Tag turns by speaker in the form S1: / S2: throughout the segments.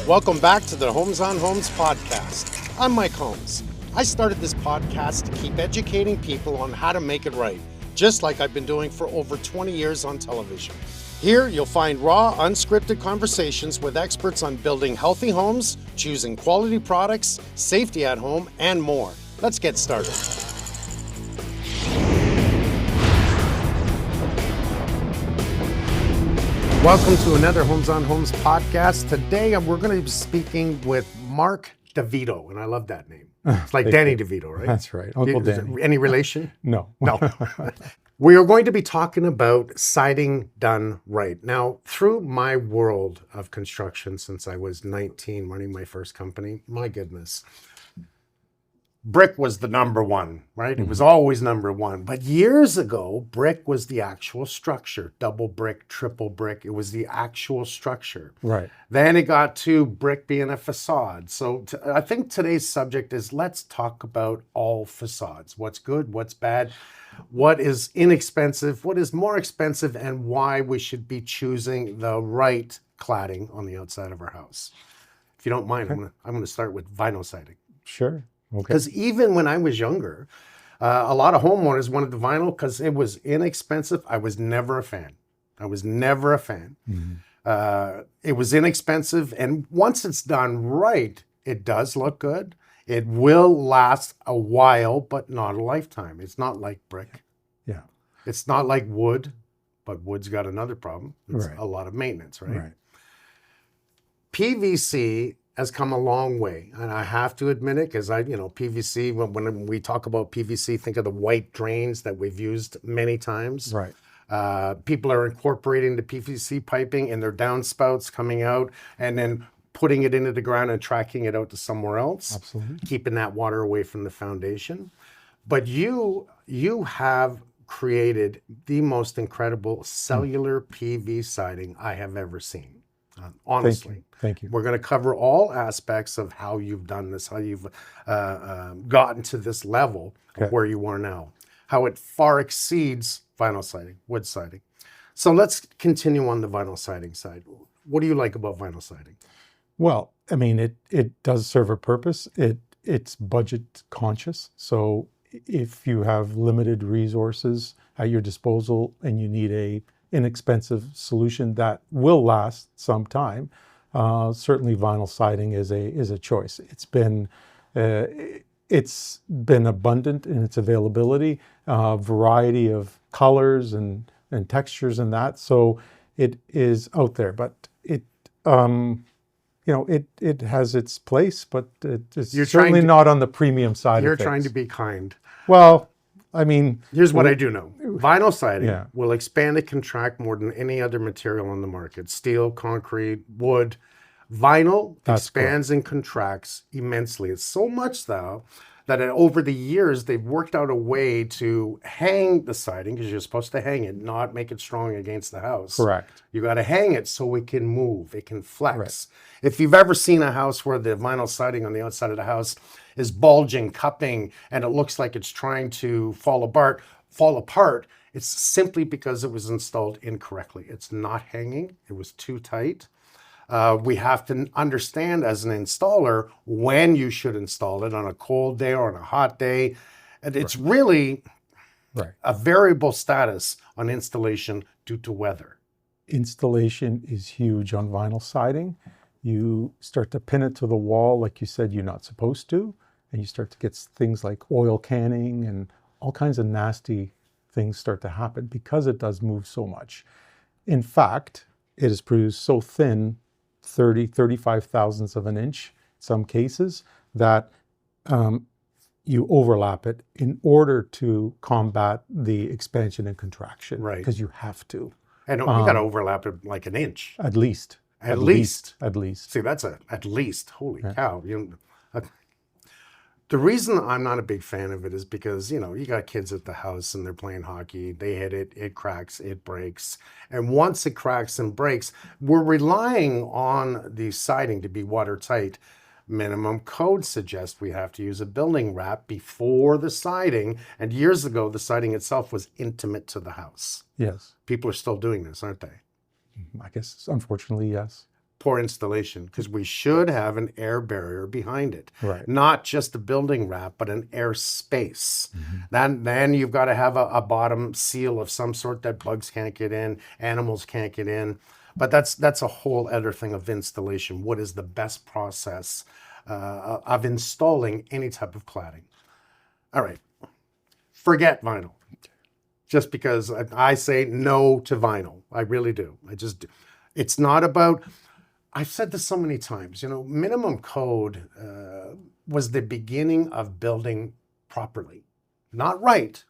S1: Welcome back to the Homes on Homes podcast. I'm Mike Holmes. I started this podcast to keep educating people on how to make it right, just like I've been doing for over 20 years on television. Here, you'll find raw, unscripted conversations with experts on building healthy homes, choosing quality products, safety at home, and more. Let's get started. Welcome to another Homes on Homes podcast. Today, we're going to be speaking with Mark DiVito, and I love that name. It's like Danny DeVito, right?
S2: That's right, Uncle Danny.
S1: Any relation?
S2: No.
S1: No. We are going to be talking about siding done right. Now, through my world of construction since I was 19, running my first company, my goodness, brick was the number one, right? It was always number one. But years ago, brick was the actual structure. Double brick, triple brick. It was the actual structure.
S2: Right.
S1: Then it got to brick being a facade. So I think today's subject is let's talk about all facades. What's good, what's bad, what is inexpensive, what is more expensive, and why we should be choosing the right cladding on the outside of our house. If you don't mind, I'm going to start with vinyl siding.
S2: Sure. Okay.
S1: Because even when I was younger, a lot of homeowners wanted the vinyl because it was inexpensive. I was never a fan. It was inexpensive. And once it's done right, it does look good. It will last a while, but not a lifetime. It's not like brick.
S2: Yeah.
S1: It's not like wood, but wood's got another problem. It's
S2: Right.
S1: a lot of maintenance, right?
S2: Right.
S1: PVC has come a long way, and I have to admit it because PVC. When we talk about PVC, think of the white drains that we've used many times.
S2: Right.
S1: People are incorporating the PVC piping in their downspouts coming out, and then putting it into the ground and tracking it out to somewhere else.
S2: Absolutely.
S1: Keeping that water away from the foundation. But you have created the most incredible cellular PVC siding I have ever seen. Honestly.
S2: Thank you.
S1: We're going to cover all aspects of how you've done this, how you've gotten to this level of where you are now, how it far exceeds vinyl siding, wood siding. So let's continue on the vinyl siding side. What do you like about vinyl siding?
S2: Well, I mean, it does serve a purpose. It's budget conscious. So if you have limited resources at your disposal and you need a inexpensive solution that will last some time, certainly vinyl siding is a choice. It's been abundant in its availability, variety of colors and textures and that. So it is out there, but it has its place, but it's certainly not on the premium side.
S1: You're
S2: of things.
S1: trying to be kind.
S2: Well, I mean,
S1: here's what I do know. Vinyl siding
S2: Yeah.
S1: will expand and contract more than any other material on the market. Steel, concrete, wood. Vinyl expands and contracts immensely. It's so much, though, that over the years, they've worked out a way to hang the siding, because you're supposed to hang it, not make it strong against the house.
S2: Correct.
S1: You got to hang it so it can move, it can flex.
S2: Right.
S1: If you've ever seen a house where the vinyl siding on the outside of the house is bulging, cupping, and it looks like it's trying to fall apart, it's simply because it was installed incorrectly. It's not hanging. It was too tight. We have to understand as an installer when you should install it on a cold day or on a hot day. And it's really a variable status on installation due to weather.
S2: Installation is huge on vinyl siding. You start to pin it to the wall like you said you're not supposed to, and you start to get things like oil canning and all kinds of nasty things start to happen because it does move so much. In fact, it is produced so thin, 35 thousandths of an inch in some cases, that you overlap it in order to combat the expansion and contraction.
S1: Right.
S2: Because you have to.
S1: And you got to overlap it like an inch.
S2: At least.
S1: At least.
S2: See,
S1: that's at least. Holy cow. The reason I'm not a big fan of it is because, you got kids at the house and they're playing hockey. They hit it, it cracks, it breaks. And once it cracks and breaks, we're relying on the siding to be watertight. Minimum code suggests we have to use a building wrap before the siding. And years ago, the siding itself was intimate to the house.
S2: Yes.
S1: People are still doing this, aren't they?
S2: I guess, unfortunately, yes.
S1: poor installation, because we should have an air barrier behind it.
S2: Right.
S1: Not just a building wrap, but an air space. Then you've got to have a bottom seal of some sort that bugs can't get in, animals can't get in. But that's a whole other thing of installation. What is the best process of installing any type of cladding? All right, forget vinyl. Just because I say no to vinyl. I really do. It's not about, I've said this so many times, minimum code was the beginning of building properly. Not right,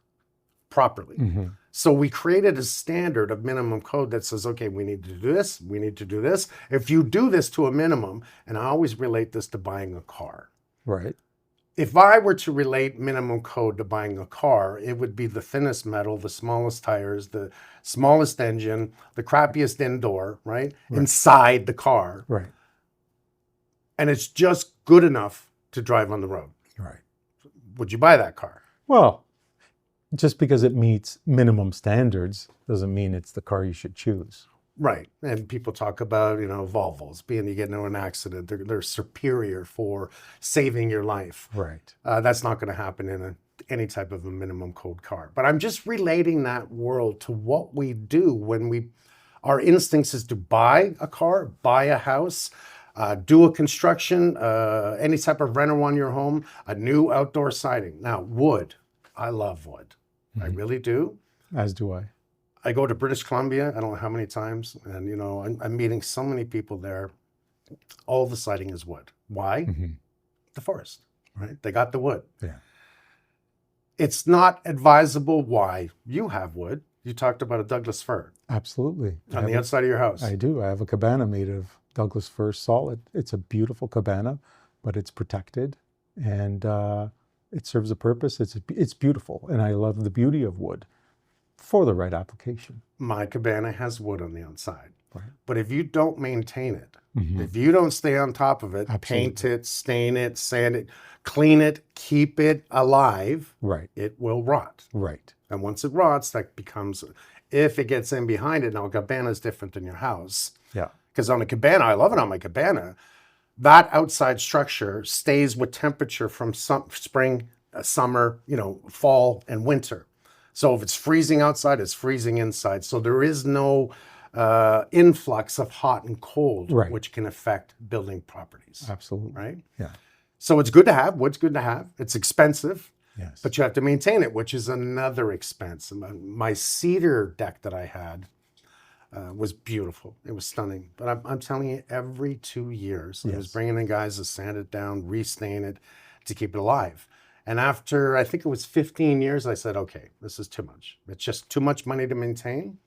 S1: properly. So we created a standard of minimum code that says, okay, we need to do this, we need to do this. If you do this to a minimum, and I always relate this to buying a car.
S2: Right.
S1: If I were to relate minimum code to buying a car, it would be the thinnest metal, the smallest tires, the smallest engine, the crappiest indoor, right? Inside the car.
S2: Right.
S1: And it's just good enough to drive on the road.
S2: Right.
S1: Would you buy that car?
S2: Well, just because it meets minimum standards doesn't mean it's the car you should choose.
S1: Right. And people talk about, Volvos, being you get into an accident, they're superior for saving your life.
S2: Right.
S1: That's not going to happen in any type of a minimum code car. But I'm just relating that world to what we do when our instincts is to buy a car, buy a house, do a construction, any type of reno on your home, a new outdoor siding. Now, wood. I love wood. I really do.
S2: As do I.
S1: I go to British Columbia, I don't know how many times, and I'm meeting so many people there. All the siding is wood. Why? The forest, right? They got the wood.
S2: Yeah.
S1: It's not advisable why you have wood. You talked about a Douglas fir.
S2: Absolutely.
S1: On the outside of your house.
S2: I do. I have a cabana made of Douglas fir solid. It's a beautiful cabana, but it's protected and it serves a purpose. It's beautiful, and I love the beauty of wood. For the right application.
S1: My cabana has wood on the outside.
S2: Right.
S1: But if you don't maintain it, if you don't stay on top of it, paint it, stain it, sand it, clean it, keep it alive,
S2: right,
S1: it will rot.
S2: Right.
S1: And once it rots, that becomes, if it gets in behind it, now a cabana is different than your house.
S2: Yeah.
S1: Because on a cabana, I love it on my cabana, that outside structure stays with temperature from spring, summer, fall, and winter. So if it's freezing outside, it's freezing inside. So there is no influx of hot and cold,
S2: right,
S1: which can affect building properties.
S2: Absolutely.
S1: Right?
S2: Yeah.
S1: So it's good to have. Wood's good to have. It's expensive.
S2: Yes.
S1: But you have to maintain it, which is another expense. My cedar deck that I had was beautiful. It was stunning. But I'm telling you, every 2 years, I was bringing in guys to sand it down, restain it to keep it alive. And after, I think it was 15 years, I said, okay, this is too much. It's just too much money to maintain,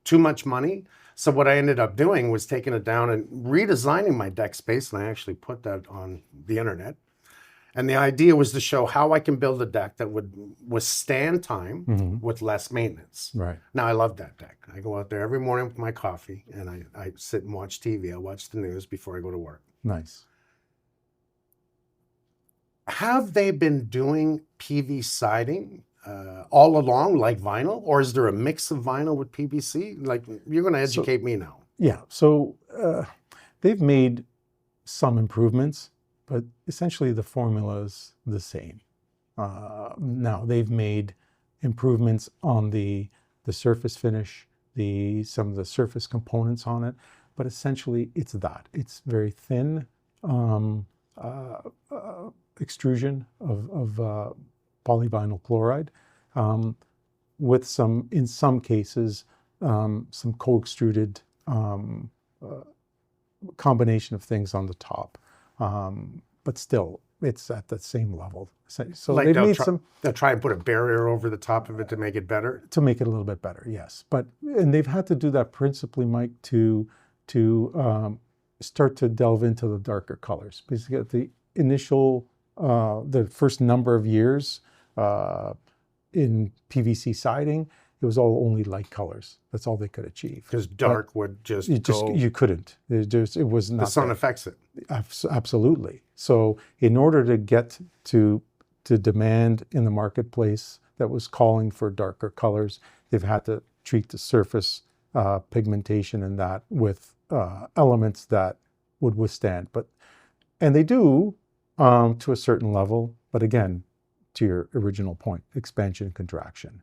S1: too much money. So what I ended up doing was taking it down and redesigning my deck space. And I actually put that on the internet. And the idea was to show how I can build a deck that would withstand time with less maintenance.
S2: Right.
S1: Now, I love that deck. I go out there every morning with my coffee and I sit and watch TV. I watch the news before I go to work.
S2: Nice.
S1: Have they been doing PV siding all along, like vinyl, or is there a mix of vinyl with PVC? Like, you're going to educate me now.
S2: Yeah. So they've made some improvements, but essentially the formula is the same. Now they've made improvements on the surface finish, some of the surface components on it, but essentially it's that. It's very thin. Extrusion of polyvinyl chloride with some, in some cases, some co-extruded combination of things on the top. But still, it's at the same level. So
S1: Like
S2: they've made
S1: they'll try and put a barrier over the top of it to make it better?
S2: To make it a little bit better, yes. And they've had to do that principally, Mike, to start to delve into the darker colors. Basically, at the initial the first number of years in PVC siding, it was all only light colors. That's all they could achieve.
S1: Because dark would just
S2: you couldn't. It was not.
S1: The sun affects it.
S2: Absolutely. So in order to get to demand in the marketplace that was calling for darker colors, they've had to treat the surface pigmentation and that with elements that would withstand. And they do to a certain level, but again, to your original point, expansion, contraction.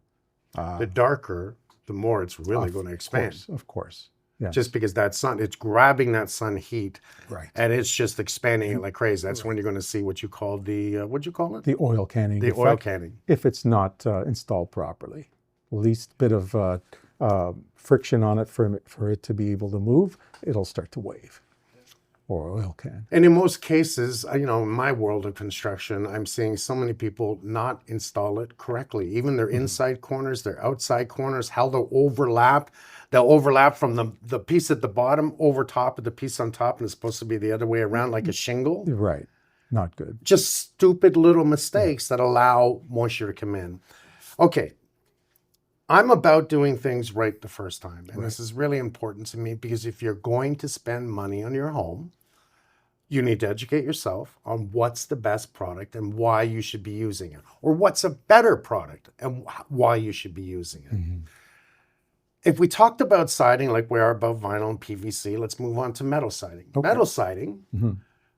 S1: The darker, the more it's really going to expand.
S2: Of course. Yes.
S1: Just because that sun, it's grabbing that sun heat,
S2: Right.
S1: and it's just expanding it like crazy. That's when you're going to see what you call the, what'd you call it?
S2: The oil canning.
S1: The oil canning.
S2: If it's not installed properly. Least bit of friction on it for it to be able to move, it'll start to wave. Or oil can.
S1: And in most cases, in my world of construction, I'm seeing so many people not install it correctly. Even their inside corners, their outside corners, how they'll overlap. They'll overlap from the piece at the bottom over top of the piece on top, and it's supposed to be the other way around, like a shingle.
S2: Right. Not good.
S1: Just stupid little mistakes that allow moisture to come in. Okay. I'm about doing things right the first time. And this is really important to me because if you're going to spend money on your home, you need to educate yourself on what's the best product and why you should be using it, or what's a better product and why you should be using it. Mm-hmm. If we talked about siding like we are about vinyl and PVC, let's move on to metal siding. Okay. Metal siding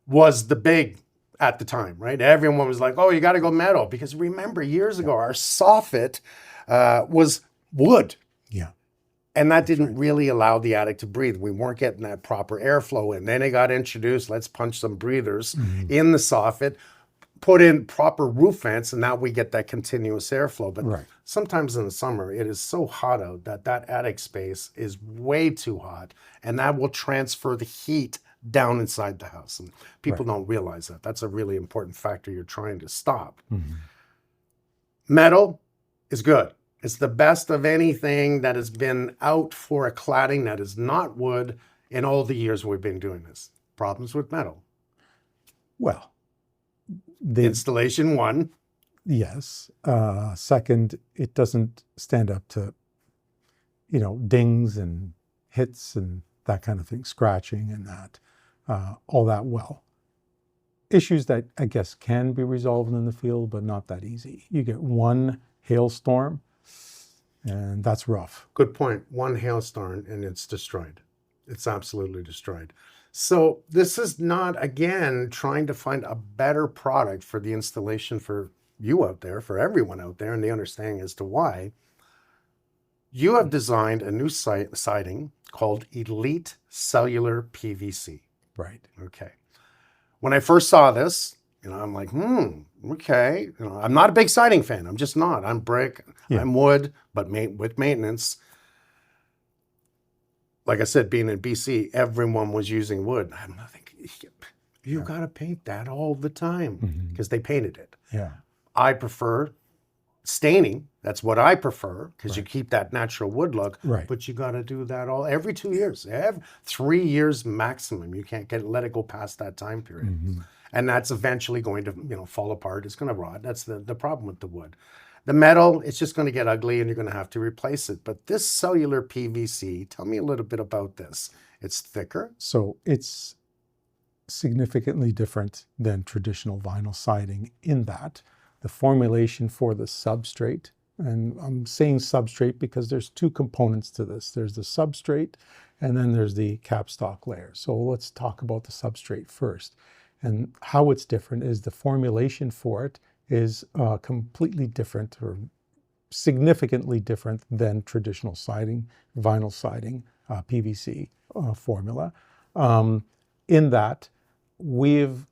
S1: was the big at the time, right? Everyone was like, oh, you got to go metal. Because remember, years ago, our soffit was wood.
S2: Yeah.
S1: And that didn't really allow the attic to breathe. We weren't getting that proper airflow in. Then it got introduced, let's punch some breathers in the soffit, put in proper roof vents, and now we get that continuous airflow. But sometimes in the summer, it is so hot out that attic space is way too hot, and that will transfer the heat down inside the house. And people don't realize that. That's a really important factor you're trying to stop. Mm-hmm. Metal is good. It's the best of anything that has been out for a cladding that is not wood in all the years we've been doing this. Problems with metal.
S2: Well,
S1: the installation, one.
S2: Yes. Second, it doesn't stand up to, dings and hits and that kind of thing, scratching and that, all that well. Issues that I guess can be resolved in the field, but not that easy. You get one hailstorm, and that's rough.
S1: Good point. One hailstorm and it's destroyed. It's absolutely destroyed. So this is not, again, trying to find a better product for the installation for you out there, for everyone out there, and the understanding as to why. You have designed a new siding called Elite Cellular PVC.
S2: Right.
S1: Okay. When I first saw this, I'm like, okay. I'm not a big siding fan. I'm just not. I'm brick, I'm wood, but with maintenance. Like I said, being in BC, everyone was using wood. I'm thinking, you got to paint that all the time because they painted it.
S2: Yeah.
S1: I prefer staining. That's what I prefer because you keep that natural wood look.
S2: Right.
S1: But you got to do that every 2 years, 3 years maximum. You can't let it go past that time period. Mm-hmm. And that's eventually going to, fall apart. It's going to rot. That's the problem with the wood. The metal, it's just going to get ugly and you're going to have to replace it. But this cellular PVC, tell me a little bit about this. It's thicker.
S2: So it's significantly different than traditional vinyl siding in that the formulation for the substrate, and I'm saying substrate because there's two components to this. There's the substrate and then there's the capstock layer. So let's talk about the substrate first. And how it's different is the formulation for it is completely different or significantly different than traditional siding, vinyl siding, PVC formula. In that, with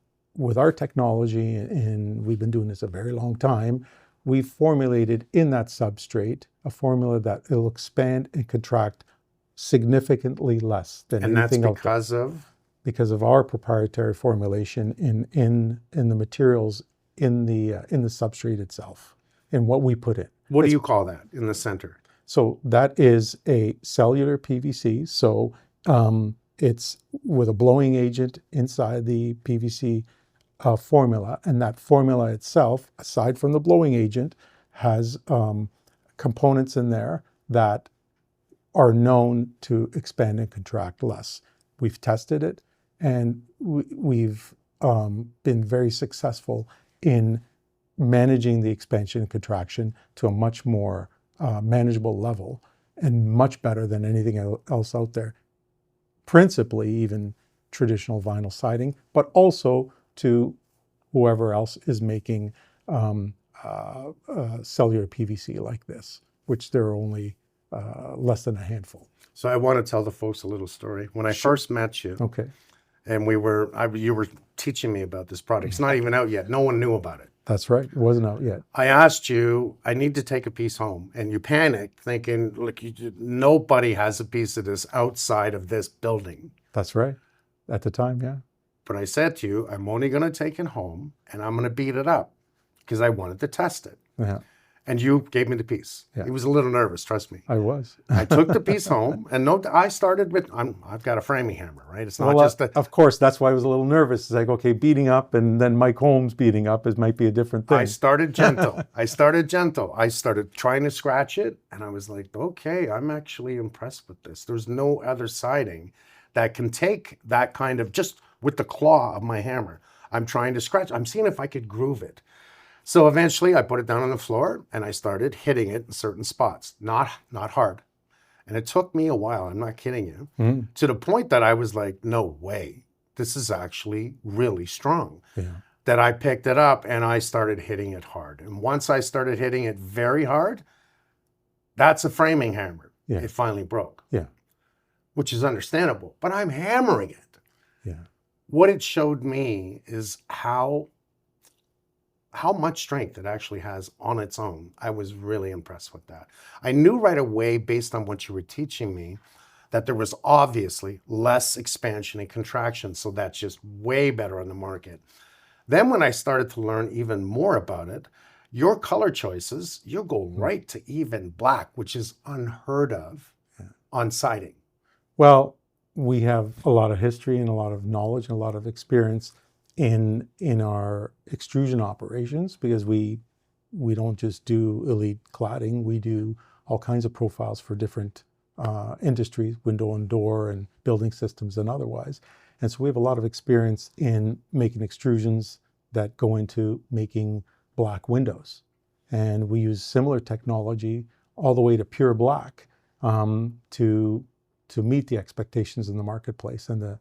S2: our technology, and we've been doing this a very long time, we've formulated in that substrate a formula that it'll expand and contract significantly less than anything else.
S1: And that's because of?
S2: Because of our proprietary formulation in the materials in the substrate itself, in what we put in.
S1: What do you call that in the center?
S2: So that is a cellular PVC. So it's with a blowing agent inside the PVC formula, and that formula itself, aside from the blowing agent, has components in there that are known to expand and contract less. We've tested it. And we've been very successful in managing the expansion and contraction to a much more manageable level and much better than anything else out there. Principally, even traditional vinyl siding, but also to whoever else is making cellular PVC like this, which there are only less than a handful.
S1: So I want to tell the folks a little story. When I first met you,
S2: Okay,
S1: and you were teaching me about this product. It's not even out yet. No one knew about it.
S2: that's right. It wasn't out yet.
S1: I asked you, I need to take a piece home. And you panicked, thinking, look, nobody has a piece of this outside of this building.
S2: That's right. At the time, yeah.
S1: But I said to you, I'm only going to take it home and I'm going to beat it up because I wanted to test it.
S2: Yeah,
S1: And you gave me the piece.
S2: Yeah.
S1: He was a little nervous, trust me.
S2: I was.
S1: I took the piece home, and I started with, I've got a framing hammer, right? It's not
S2: Well,
S1: just a,
S2: of course, that's why I was a little nervous. It's like, okay, beating up and then Mike Holmes beating up might be a different thing.
S1: I started gentle. I started trying to scratch it, and I was like, okay, I'm actually impressed with this. There's no other siding that can take that kind of, just with the claw of my hammer. I'm trying to scratch. I'm seeing if I could groove it. So eventually I put it down on the floor and I started hitting it in certain spots, not hard. And it took me a while, I'm not kidding you, to the point that I was like, no way, this is actually really strong.
S2: Yeah.
S1: That I picked it up and I started hitting it hard. And once I started hitting it very hard, that's a framing hammer.
S2: Yeah.
S1: It finally broke.
S2: Yeah.
S1: Which is understandable, but I'm hammering it.
S2: Yeah.
S1: What it showed me is how much strength it actually has on its own. I was really impressed with that. I knew right away, based on what you were teaching me, that there was obviously less expansion and contraction. So that's just way better on the market. Then when I started to learn even more about it, your color choices, you go right to even black, which is unheard of on siding.
S2: Well, we have a lot of history and a lot of knowledge and a lot of experience in our extrusion operations, because we don't just do Elite Cladding, we do all kinds of profiles for different industries, window and door and building systems and otherwise. And so we have a lot of experience in making extrusions that go into making black windows. And we use similar technology all the way to pure black to meet the expectations in the marketplace and the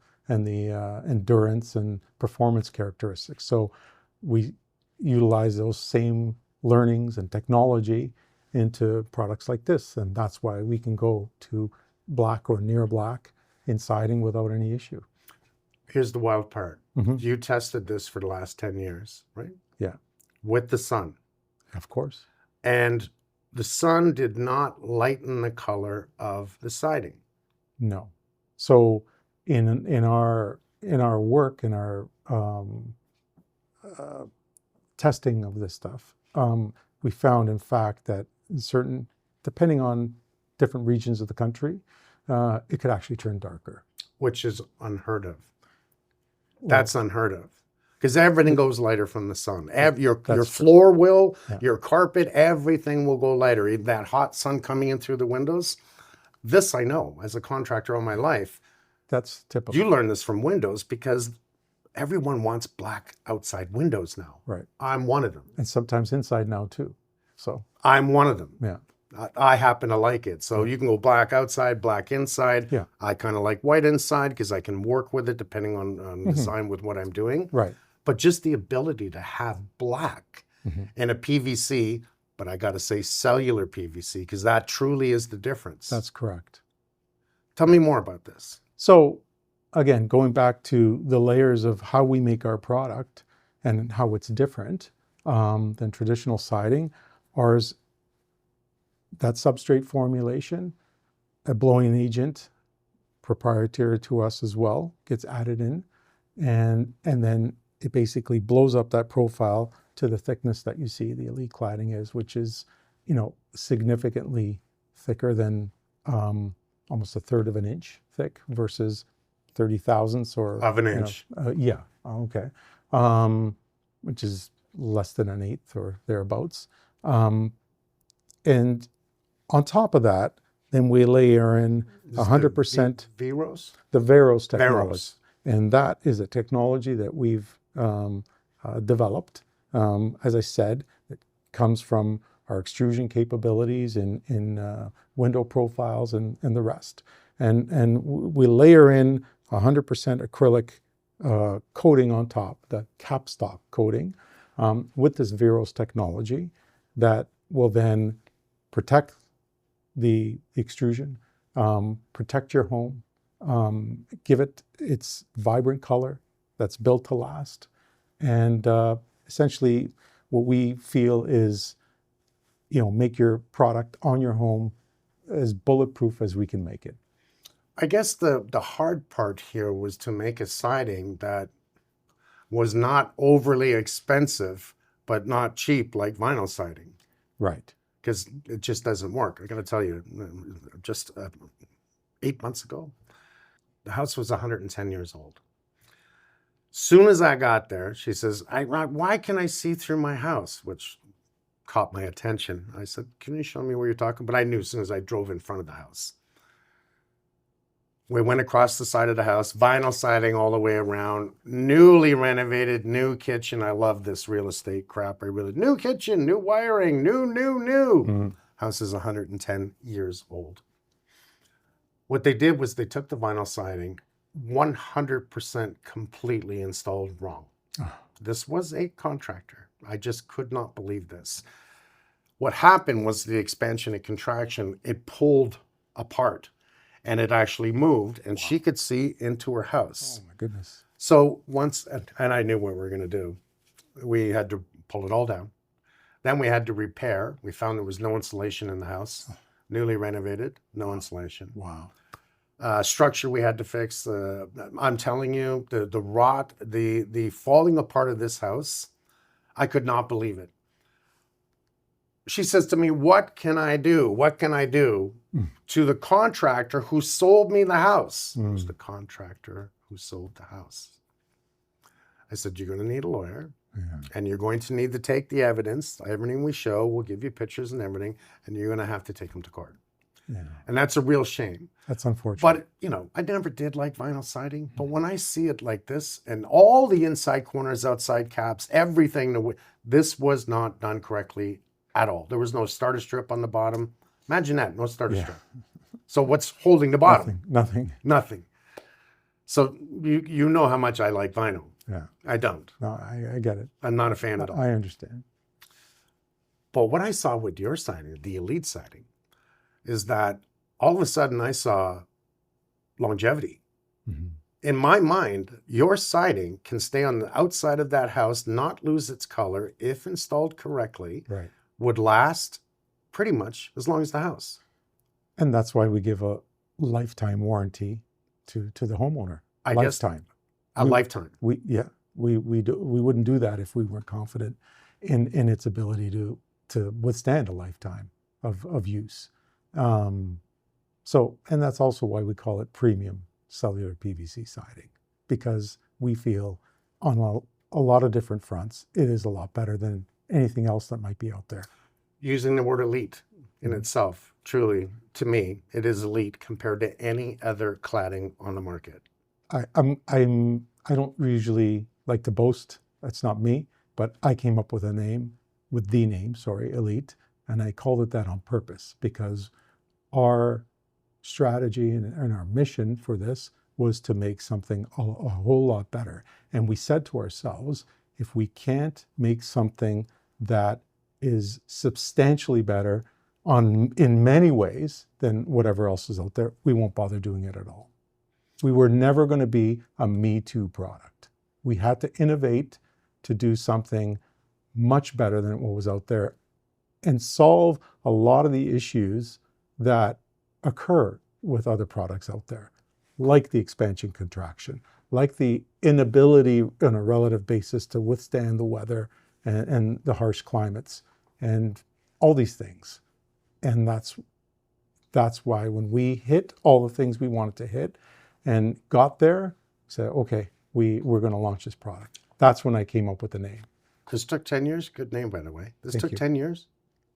S2: endurance and performance characteristics. So we utilize those same learnings and technology into products like this. And that's why we can go to black or near black in siding without any issue.
S1: Here's the wild part.
S2: Mm-hmm.
S1: You tested this for the last 10 years, right?
S2: Yeah.
S1: With the sun.
S2: Of course.
S1: And the sun did not lighten the color of the siding.
S2: No. So in our work, in our testing of this stuff, we found, in fact, that in certain, depending on different regions of the country, it could actually turn darker.
S1: Which is unheard of. That's unheard of. Because everything goes lighter from the sun. Your floor will, your carpet, everything will go lighter. That hot sun coming in through the windows. This I know, as a contractor all my life.
S2: That's typical.
S1: You learn this from windows because everyone wants black outside windows now.
S2: Right.
S1: I'm one of them.
S2: And sometimes inside now too. So
S1: I'm one of them.
S2: yeah.
S1: I happen to like it. So you can go black outside, black inside.
S2: Yeah.
S1: I kind of like white inside because I can work with it depending on design with what I'm doing.
S2: Right.
S1: But just the ability to have black in a PVC, but I got to say cellular PVC, because that truly is the difference.
S2: That's correct.
S1: Tell me more about this.
S2: So again, going back to the layers of how we make our product and how it's different than traditional siding, ours, that substrate formulation, a blowing agent, proprietary to us as well, gets added in, and then it basically blows up that profile to the thickness that you see the Elite Cladding is, which is, significantly thicker than almost a third of an inch thick versus 30 thousandths or
S1: Of an inch.
S2: Yeah, okay, which is less than an eighth or thereabouts. And on top of that, then we layer in 100%
S1: Veros?
S2: the Veros technology.
S1: Veros.
S2: And that is a technology that we've developed. As I said, it comes from our extrusion capabilities in window profiles and the rest. And we layer in 100% acrylic coating on top, the capstock coating, with this Veros technology that will then protect the extrusion, protect your home, give it its vibrant color that's built to last. And essentially what we feel is, make your product on your home as bulletproof as we can make it.
S1: I guess the hard part here was to make a siding that was not overly expensive, but not cheap like vinyl siding.
S2: Right.
S1: Because it just doesn't work. I got to tell you, just 8 months ago, the house was 110 years old. Soon as I got there, she says, why can I see through my house? Which caught my attention. I said, can you show me where you're talking? But I knew as soon as I drove in front of the house. We went across the side of the house, vinyl siding all the way around, newly renovated, new kitchen. I love this real estate crap. New kitchen, new wiring, new. Mm-hmm. House is 110 years old. What they did was they took the vinyl siding, 100% completely installed wrong. Oh. This was a contractor. I just could not believe this. What happened was the expansion and contraction, it pulled apart. And it actually moved, and wow. She could see into her house.
S2: Oh, my goodness.
S1: So once, and I knew what we were going to do. We had to pull it all down. Then we had to repair. We found there was no insulation in the house. Newly renovated, no insulation.
S2: Wow.
S1: Structure we had to fix. I'm telling you, the rot, the falling apart of this house, I could not believe it. She says to me, what can I do? What can I do? To the contractor who sold me the house. It was the contractor who sold the house. I said, you're going to need a lawyer, and you're going to need to take the evidence, everything we show, we'll give you pictures and everything, and you're going to have to take them to court. Yeah. And that's a real shame.
S2: That's unfortunate.
S1: But, I never did like vinyl siding, but when I see it like this, and all the inside corners, outside caps, everything, this was not done correctly at all. There was no starter strip on the bottom. Imagine that, no starter strip. So what's holding the bottom?
S2: Nothing.
S1: So you know how much I like vinyl.
S2: Yeah.
S1: I don't.
S2: No, I get it.
S1: I'm not a fan at all.
S2: I understand.
S1: But what I saw with your siding, the Elite siding, is that all of a sudden I saw longevity. Mm-hmm. In my mind, your siding can stay on the outside of that house, not lose its color, if installed correctly,
S2: right.
S1: Would last pretty much as long as the house.
S2: And that's why we give a lifetime warranty to the homeowner. Lifetime.
S1: Lifetime.
S2: We wouldn't do that if we weren't confident in its ability to withstand a lifetime of use. And that's also why we call it premium cellular PVC siding, because we feel on a lot of different fronts, it is a lot better than anything else that might be out there.
S1: Using the word elite in itself, truly, to me, it is elite compared to any other cladding on the market.
S2: I don't usually like to boast. That's not me, but I came up with the name, Elite, and I called it that on purpose because our strategy and our mission for this was to make something a whole lot better. And we said to ourselves, if we can't make something that is substantially better in many ways than whatever else is out there, we won't bother doing it at all. We were never going to be a Me Too product. We had to innovate to do something much better than what was out there and solve a lot of the issues that occur with other products out there, like the expansion contraction, like the inability on a relative basis to withstand the weather and the harsh climates and all these things. And that's why when we hit all the things we wanted to hit and got there, said, okay, we're going to launch this product. That's when I came up with the name.
S1: This took 10 years. Good name, by the way. This took 10 years?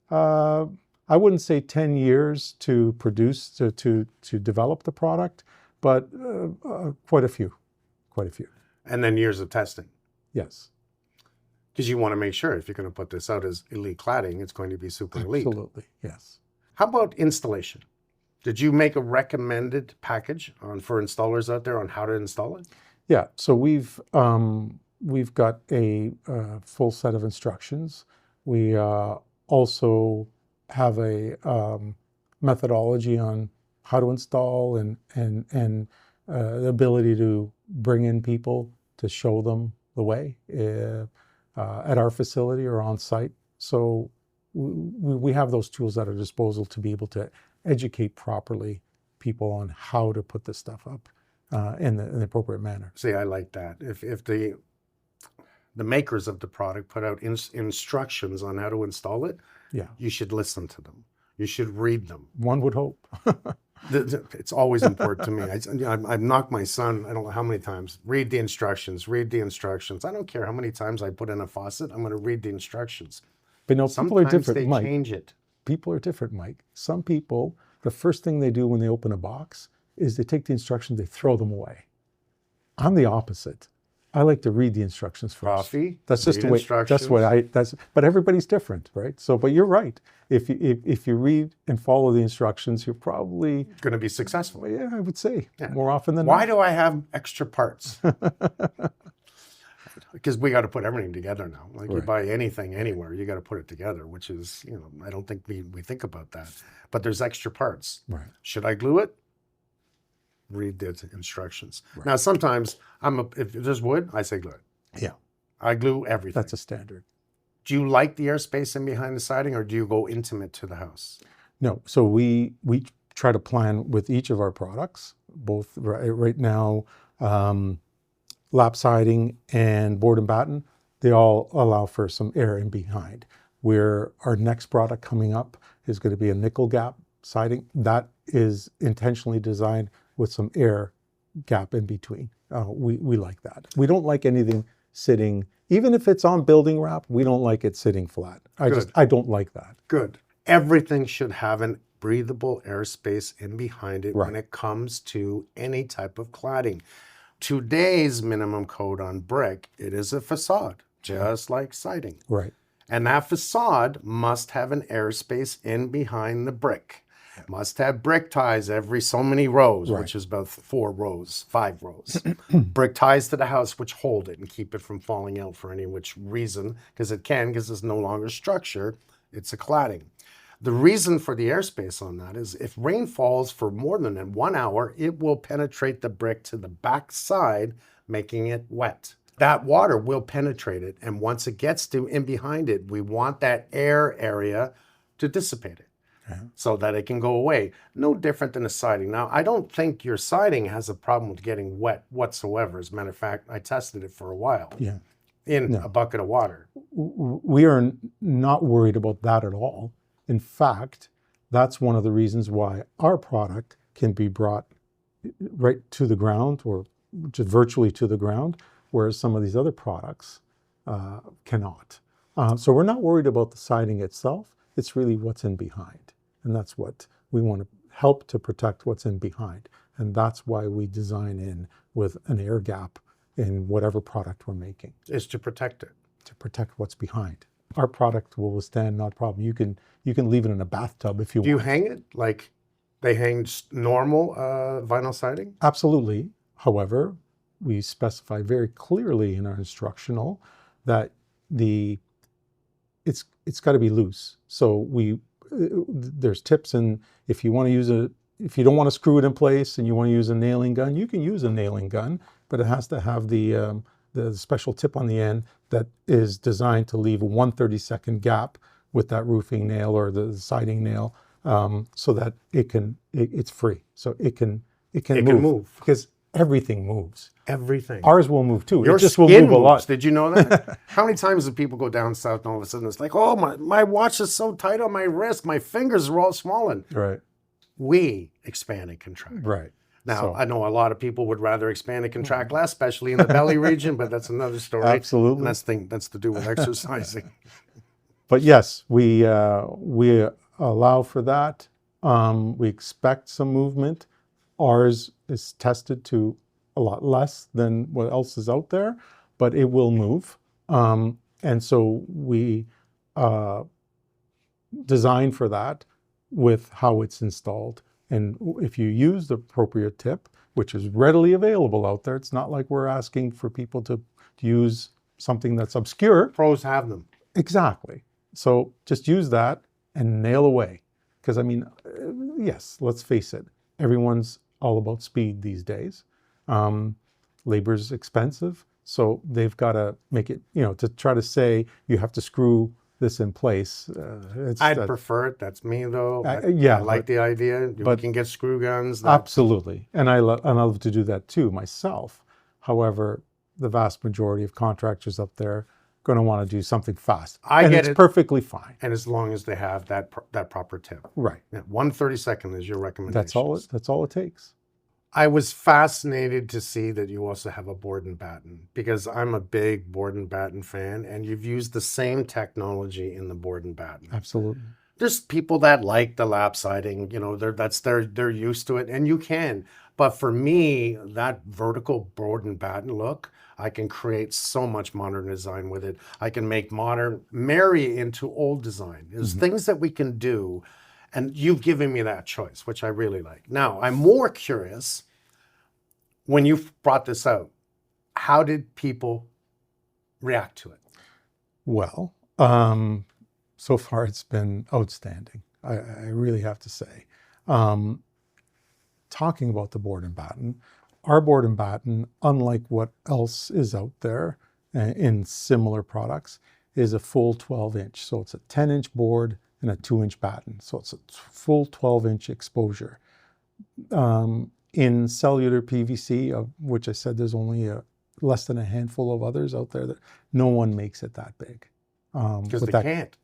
S2: I wouldn't say 10 years to produce, to develop the product, but quite a few.
S1: And then years of testing.
S2: Yes.
S1: Because you want to make sure if you're going to put this out as Elite Cladding, it's going to be super elite.
S2: Absolutely, yes.
S1: How about installation? Did you make a recommended package for installers out there on how to install it?
S2: Yeah, so we've got a full set of instructions. We also have a methodology on how to install and the ability to bring in people to show them the way at our facility or on site. So we have those tools at our disposal to be able to educate properly people on how to put this stuff up in the appropriate manner.
S1: See, I like that. If the makers of the product put out instructions on how to install it,
S2: Yeah,
S1: you should listen to them. You should read them.
S2: one would hope.
S1: It's always important to me. I've knocked my son, I don't know how many times, read the instructions, read the instructions. I don't care how many times I put in a faucet, I'm going to read the instructions.
S2: But no, people are
S1: Sometimes
S2: different,
S1: they
S2: Mike.
S1: change it.
S2: People are different, Mike. Some people, the first thing they do when they open a box is they take the instructions, they throw them away. I'm the opposite. I like to read the instructions first.
S1: Coffee,
S2: That's just
S1: read
S2: the way. That's what I. That's. But everybody's different, right? So, but you're right. If you read and follow the instructions, you're probably
S1: going to be successful.
S2: yeah, I would say
S1: Yeah.
S2: more often than
S1: Why
S2: not.
S1: do I have extra parts? Because we got to put everything together now. Like you
S2: Right.
S1: buy anything anywhere, you got to put it together, which is, I don't think we think about that. But there's extra parts.
S2: Right.
S1: Should I glue it? Read the instructions. Now, sometimes if there's wood, I say glue it.
S2: Yeah,
S1: I glue everything.
S2: that's a standard.
S1: Do you like the airspace in behind the siding, or do you go intimate to the house?
S2: No, so we try to plan with each of our products. Both right now, lap siding and board and batten, they all allow for some air in behind. Where our next product coming up is going to be a nickel gap siding that is intentionally designed with some air gap in between. We like that. We don't like anything sitting, even if it's on building wrap, we don't like it sitting flat. I don't like that.
S1: Good. Everything should have an breathable airspace in behind it when
S2: Right.
S1: it comes to any type of cladding. Today's minimum code on brick, it is a facade, just like siding.
S2: Right.
S1: And that facade must have an airspace in behind the brick. Must have brick ties every so many rows,
S2: Right.
S1: which is about 4 rows, 5 rows. Brick ties to the house, which hold it and keep it from falling out for any which reason, because it's no longer structure, it's a cladding. The reason for the airspace on that is if rain falls for more than 1 hour, it will penetrate the brick to the back side, making it wet. That water will penetrate it, and once it gets to in behind it, we want that air area to dissipate it so that it can go away. No different than a siding. Now, I don't think your siding has a problem with getting wet whatsoever. As a matter of fact, I tested it for a while
S2: Yeah.
S1: in a bucket of water.
S2: We are not worried about that at all. In fact, that's one of the reasons why our product can be brought right to the ground or just virtually to the ground, whereas some of these other products cannot. So we're not worried about the siding itself. It's really what's in behind. And that's what we want to help to protect what's in behind. And that's why we design in with an air gap in whatever product we're making,
S1: Is to protect it.
S2: to protect what's behind. Our product will withstand not a problem. You can leave it in a bathtub if you
S1: Do you
S2: want.
S1: hang it like they hang normal vinyl siding?
S2: Absolutely. However, we specify very clearly in our instructional that it's got to be loose. So there's tips, and if you want to if you don't want to screw it in place and you want to use a nailing gun, you can use a nailing gun, but it has to have the special tip on the end that is designed to leave a 1/32 gap with that roofing nail or the siding nail, so that it's free. So it can move because everything moves.
S1: Everything.
S2: Ours will move too.
S1: Your
S2: It just will
S1: skin
S2: move a
S1: moves.
S2: lot.
S1: Did you know that? How many times do people go down south and all of a sudden it's like, oh, my watch is so tight on my wrist, my fingers are all swollen.
S2: Right.
S1: We expand and contract.
S2: Right.
S1: Now,
S2: So-
S1: I know a lot of people would rather expand and contract less, especially in the belly region, but that's another story.
S2: Absolutely.
S1: And that's to do with exercising.
S2: But yes, we allow for that. We expect some movement. Ours is tested to a lot less than what else is out there, but it will move. And so we design for that with how it's installed And if you use the appropriate tip, which is readily available out there, it's not like we're asking for people to use something that's obscure.
S1: Pros have them.
S2: Exactly. So just use that and nail away. Because I mean, yes, let's face it, everyone's all about speed these days. Labor's expensive, so they've got to make it, to try to say you have to screw this in place.
S1: I'd prefer it. That's me though.
S2: Yeah,
S1: I like the idea. You can get screw guns.
S2: Absolutely, and I love to do that too myself. However, the vast majority of contractors up there going to want to do something fast. It's perfectly fine.
S1: And as long as they have that proper tip.
S2: Right.
S1: Yeah, 1/32 is your recommendation.
S2: That's all it takes.
S1: I was fascinated to see that you also have a board and batten, because I'm a big board and batten fan, and you've used the same technology in the board and batten.
S2: Absolutely.
S1: There's people that like the lap siding, they're used to it, and you can. But for me, that vertical board and batten look, I can create so much modern design with it. I can make marry into old design. There's things that we can do, and you've given me that choice, which I really like. Now, I'm more curious, when you brought this out, how did people react to it?
S2: Well, so far it's been outstanding. I really have to say. Talking about the board and batten, our board and batten, unlike what else is out there in similar products, is a full 12-inch. So it's a 10-inch board and a 2-inch batten. So it's a full 12-inch exposure. In cellular PVC, of which I said there's only less than a handful of others out there, that no one makes it that big.
S1: Because they can't.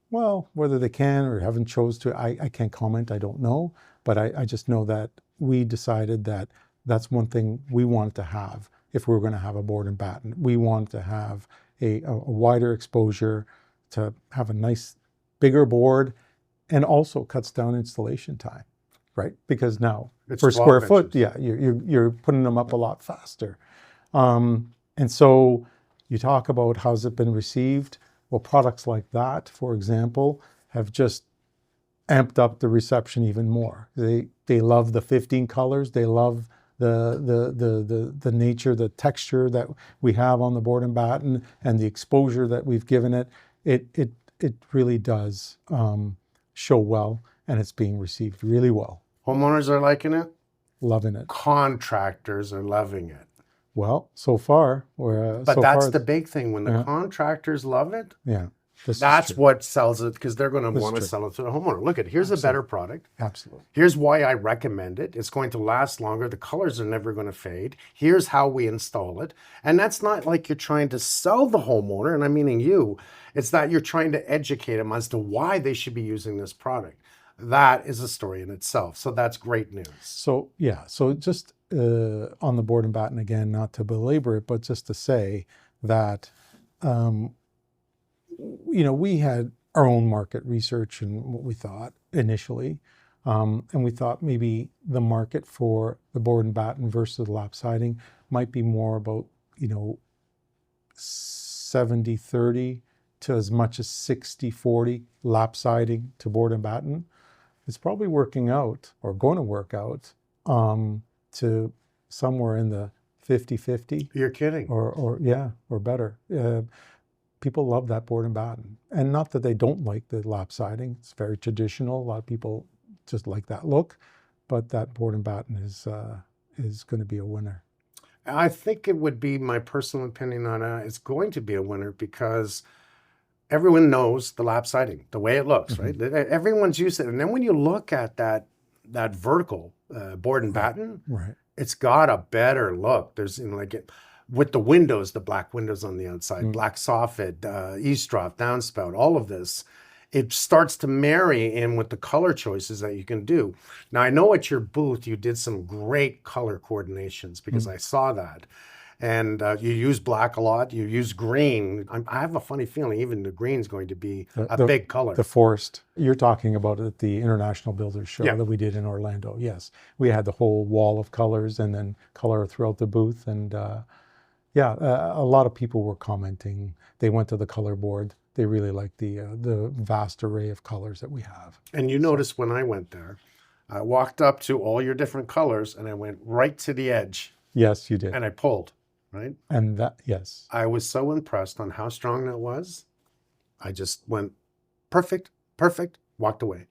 S2: Well, whether they can or haven't chose to, I can't comment, I don't know. But I just know that we decided that that's one thing we wanted to have if we were going to have a board and batten. We wanted to have a wider exposure, to have a nice bigger board, and also cuts down installation time, right? Because now
S1: It's
S2: per
S1: 12
S2: square foot,
S1: inches.
S2: you're putting them up a lot faster. And so you talk about how's it been received. Well, products like that, for example, have just amped up the reception even more. They love the 15 colors. They love the nature, the texture that we have on the board and batten, and the exposure that we've given it. It really does show well, and it's being received really well.
S1: Homeowners are liking it.
S2: Loving it.
S1: Contractors are loving it.
S2: Well, so far,
S1: that's the big thing. When the contractors love it, that's what sells it, because they're going to want to sell it to the homeowner. Look, here's a better product.
S2: Absolutely.
S1: Here's why I recommend it. It's going to last longer. The colors are never going to fade. Here's how we install it. And that's not like you're trying to sell the homeowner, and I'm meaning you. It's that you're trying to educate them as to why they should be using this product. That is a story in itself. So that's great news.
S2: So just on the board and batten again, not to belabor it, but just to say that, we had our own market research and what we thought initially. And we thought maybe the market for the board and batten versus the lap siding might be more about, 70-30 to as much as 60-40 lap siding to board and batten. It's probably working out, or going to work out, to somewhere in the 50-50.
S1: You're kidding.
S2: Or better. People love that board and batten. And not that they don't like the lap siding. It's very traditional. A lot of people just like that look. But that board and batten is going to be a winner.
S1: I think it would be my personal opinion on it. It's going to be a winner because everyone knows the lap siding, the way it looks, right? Everyone's used it. And then when you look at that vertical board and batten,
S2: right,
S1: it's got a better look. There's with the windows, the black windows on the outside, black soffit, eavesdrop, downspout, all of this, it starts to marry in with the color choices that you can do. Now, I know at your booth, you did some great color coordinations, because I saw that. And you use black a lot. You use green. I have a funny feeling even the green's going to be a big color.
S2: The forest. You're talking about at the International Builders Show that we did in Orlando. Yes. We had the whole wall of colors and then color throughout the booth. And a lot of people were commenting. They went to the color board. They really liked the vast array of colors that we have.
S1: And you noticed when I went there, I walked up to all your different colors and I went right to the edge
S2: Yes, you did.
S1: and I pulled, right?
S2: And that, yes.
S1: I was so impressed on how strong that was. I just went perfect, perfect, walked away.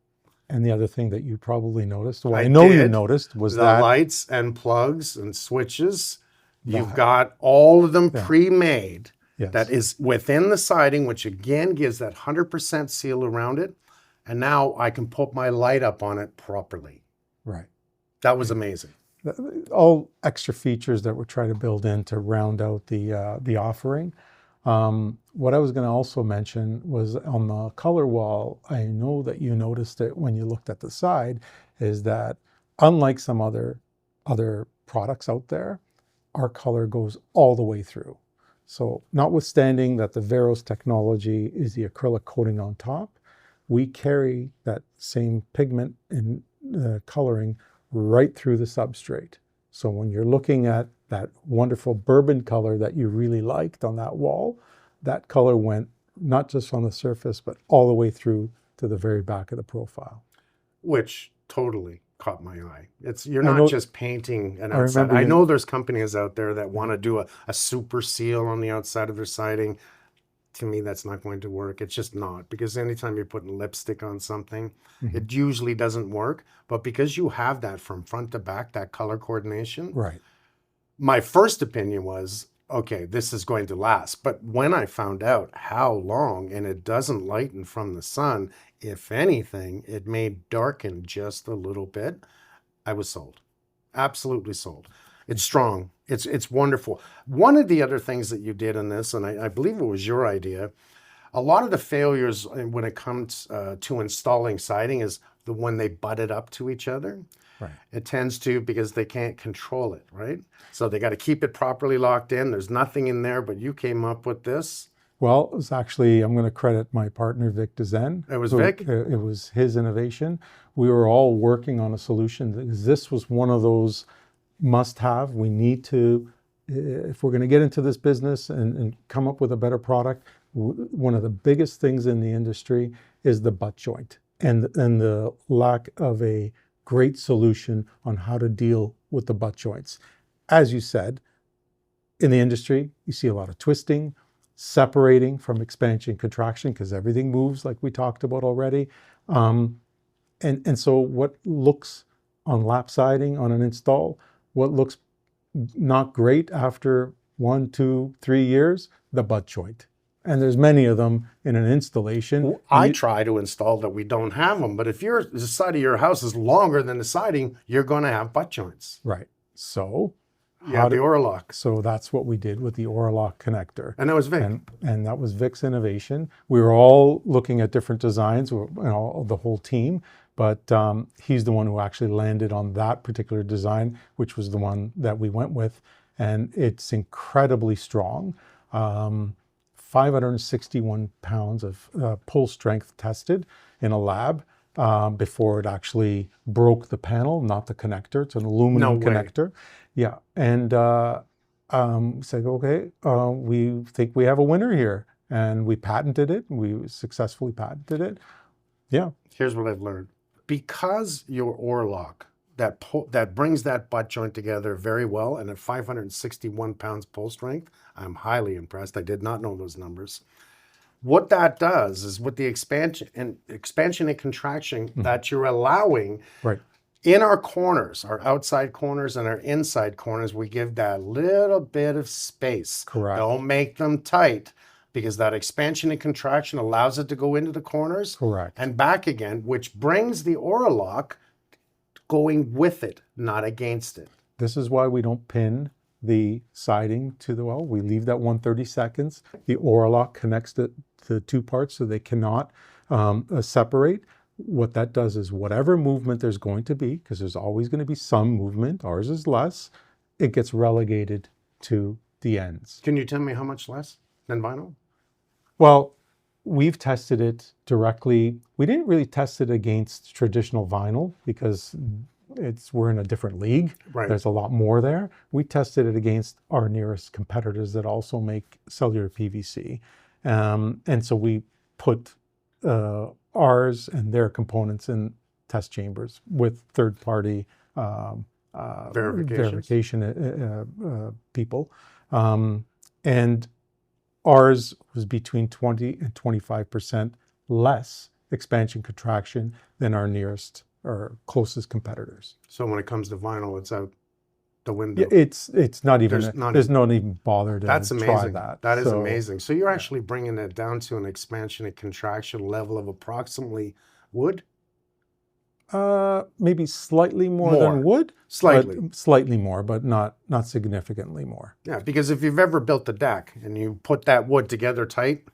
S2: And the other thing that you probably noticed, well,
S1: I
S2: I know you
S1: did.
S2: noticed, was
S1: The
S2: that
S1: lights and plugs and switches, you've
S2: the-
S1: got all of them
S2: Yeah.
S1: pre-made.
S2: yes,
S1: That is within the siding, which again gives that 100% seal around it. And now I can put my light up on it properly.
S2: right.
S1: That was amazing.
S2: All extra features that we're trying to build in to round out the offering. What I was going to also mention was on the color wall, I know that you noticed it when you looked at the side, is that unlike some other products out there, our color goes all the way through. So notwithstanding that the Veros technology is the acrylic coating on top, we carry that same pigment and coloring right through the substrate. So when you're looking at that wonderful bourbon color that you really liked on that wall, that color went not just on the surface, but all the way through to the very back of the profile.
S1: Which totally caught my eye. You're
S2: I
S1: not
S2: know-
S1: just painting an
S2: I
S1: outside.
S2: remember
S1: I
S2: you-
S1: know there's companies out there that want to do a super seal on the outside of their siding. To me, that's not going to work. It's just not, because anytime you're putting lipstick on something, it usually doesn't work. But because you have that from front to back, that color coordination,
S2: Right.
S1: my first opinion was, okay, this is going to last. But when I found out how long, and it doesn't lighten from the sun, if anything, it may darken just a little bit, I was sold. Absolutely sold. It's strong. It's wonderful. One of the other things that you did in this, and I believe it was your idea, a lot of the failures when it comes to installing siding is the when they butt it up to each other.
S2: Right.
S1: It tends to, because they can't control it, right? So they got to keep it properly locked in. There's nothing in there, but you came up with this.
S2: Well, it was actually, I'm going to credit my partner, Vic Dezen.
S1: It was Vic?
S2: It was his innovation. We were all working on a solution. This was one of those must-have. We need to, if we're going to get into this business and come up with a better product, one of the biggest things in the industry is the butt joint and the lack of a great solution on how to deal with the butt joints. As you said, in the industry, you see a lot of twisting, separating from expansion, contraction, because everything moves like we talked about already. And so what looks on lap siding on an install, what looks not great after 1, 2, 3 years, the butt joint. And there's many of them in an installation.
S1: I try to install that we don't have them, but if the side of your house is longer than the siding, you're going to have butt joints.
S2: Right. So
S1: Yeah, the Orlock.
S2: So that's what we did with the Orlock connector.
S1: And that was Vic.
S2: And that was Vic's innovation. We were all looking at different designs, the whole team, but he's the one who actually landed on that particular design, which was the one that we went with. And it's incredibly strong. 561 pounds of pull strength tested in a lab before it actually broke the panel, not the connector. It's an aluminum connector. Yeah. And said, okay, we think we have a winner here. And we patented it. We successfully patented it. Yeah.
S1: Here's what I've learned. Because your Orlock, that brings that butt joint together very well, and at 561 pounds pull strength, I'm highly impressed. I did not know those numbers. What that does is with the expansion and contraction that you're allowing in our corners, our outside corners and our inside corners, we give that little bit of space.
S2: Correct.
S1: Don't make them tight, because that expansion and contraction allows it to go into the corners and back again, which brings the Orlock going with it, not against it.
S2: This is why we don't pin the siding to the wall. We leave that 130 seconds. The Orlock connects the two parts so they cannot separate. What that does is whatever movement there's going to be, because there's always going to be some movement, ours is less, it gets relegated to the ends.
S1: Can you tell me how much less than vinyl?
S2: Well, we've tested it directly. We didn't really test it against traditional vinyl because we're in a different league.
S1: Right.
S2: There's a lot more there. We tested it against our nearest competitors that also make cellular PVC. And so we put ours and their components in test chambers with third-party verification people. And ours was between 20 and 25% less expansion contraction than our nearest or closest competitors.
S1: So when it comes to vinyl, it's out the window.
S2: Yeah, it's not even, there's not even bother to
S1: That's amazing.
S2: try that.
S1: That is amazing. So you're actually bringing it down to an expansion and contraction level of approximately wood?
S2: Maybe slightly more than wood.
S1: Slightly.
S2: Slightly more, but not significantly more.
S1: Yeah, because if you've ever built a deck and you put that wood together tight,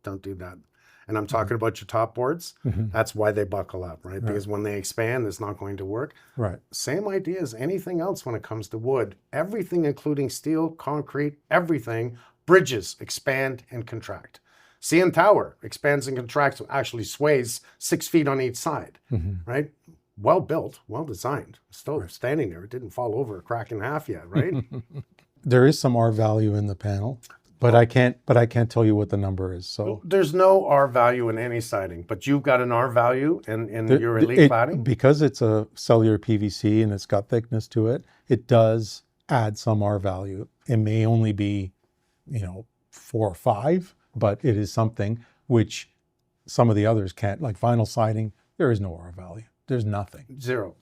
S1: don't do that. And I'm talking about your top boards. That's why they buckle up, right? Because when they expand, it's not going to work.
S2: Right.
S1: Same idea as anything else when it comes to wood. Everything, including steel, concrete, everything, bridges expand and contract. CN Tower expands and contracts, actually sways 6 feet on each side, right? Well built, well designed. Still standing there. It didn't fall over, crack in half yet, right?
S2: There is some R value in the panel. But I can't tell you what the number is. So
S1: there's no R value in any siding, but you've got an R value in your Elite Cladding?
S2: Because it's a cellular PVC and it's got thickness to it, it does add some R value. It may only be, 4 or 5, but it is something which some of the others can't. Like vinyl siding, there is no R value. There's nothing.
S1: Zero.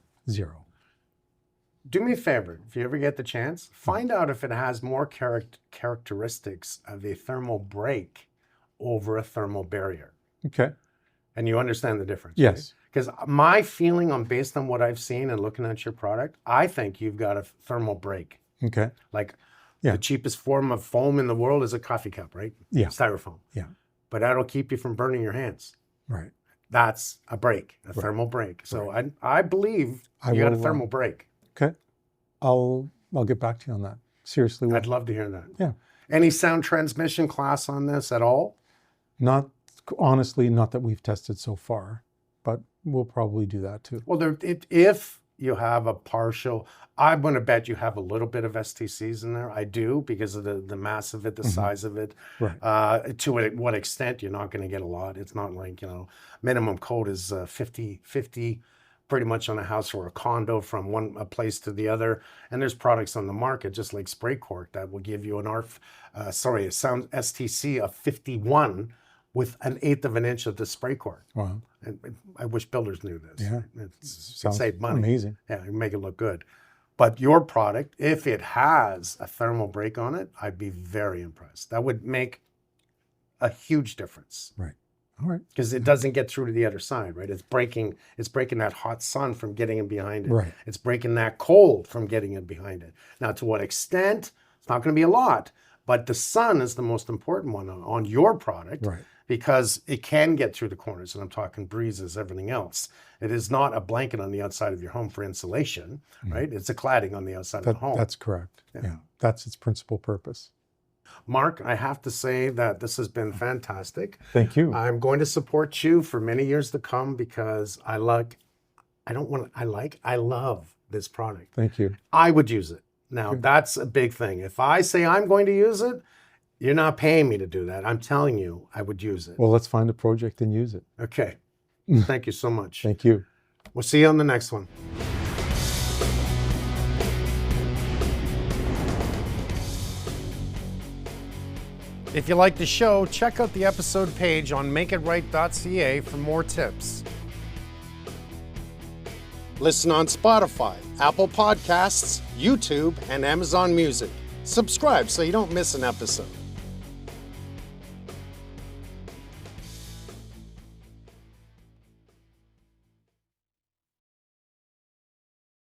S1: Do me a favor, if you ever get the chance, find out if it has more characteristics of a thermal break over a thermal barrier.
S2: Okay.
S1: And you understand the difference,
S2: yes.
S1: Because my feeling based on what I've seen and looking at your product, I think you've got a thermal break.
S2: Okay.
S1: Like the cheapest form of foam in the world is a coffee cup, right?
S2: Yeah.
S1: Styrofoam.
S2: Yeah.
S1: But that'll keep you from burning your hands.
S2: Right.
S1: That's a break, a thermal break. So I believe you got a thermal break.
S2: Okay. I'll get back to you on that. Seriously.
S1: I'd love to hear that.
S2: Yeah.
S1: Any sound transmission class on this at all?
S2: Honestly, not that we've tested so far, but we'll probably do that too.
S1: Well, if you have a partial, I'm going to bet you have a little bit of STCs in there. I do, because of the mass of it, the size of it.
S2: Right.
S1: To what extent, you're not going to get a lot. It's not like, minimum code is 50 pretty much on a house or a condo from a place to the other. And there's products on the market, just like spray cork, that will give you a sound STC of 51 with 1/8 of an inch of the spray cork.
S2: Wow.
S1: And I wish builders knew this.
S2: Yeah.
S1: It
S2: Sounds
S1: save money.
S2: Amazing.
S1: Yeah, it make it look good. But your product, if it has a thermal break on it, I'd be very impressed. That would make a huge difference.
S2: Right. All right.
S1: Because it doesn't get through to the other side, right? It's breaking that hot sun from getting in behind it.
S2: Right.
S1: It's breaking that cold from getting in behind it. Now, to what extent? It's not going to be a lot, but the sun is the most important one on your product.
S2: Right.
S1: Because it can get through the corners, and I'm talking breezes, everything else. It is not a blanket on the outside of your home for insulation, right? It's a cladding on the outside of the home.
S2: That's correct. Yeah. That's its principal purpose.
S1: Mark, I have to say that this has been fantastic.
S2: Thank you.
S1: I'm going to support you for many years to come because I love this product.
S2: Thank you.
S1: I would use it. Now, that's a big thing. If I say I'm going to use it, you're not paying me to do that. I'm telling you, I would use it.
S2: Well, let's find a project and use it.
S1: Okay. Thank you so much.
S2: Thank you.
S1: We'll see you on the next one. If you like the show, check out the episode page on makeitright.ca for more tips. Listen on Spotify, Apple Podcasts, YouTube, and Amazon Music. Subscribe so you don't miss an episode.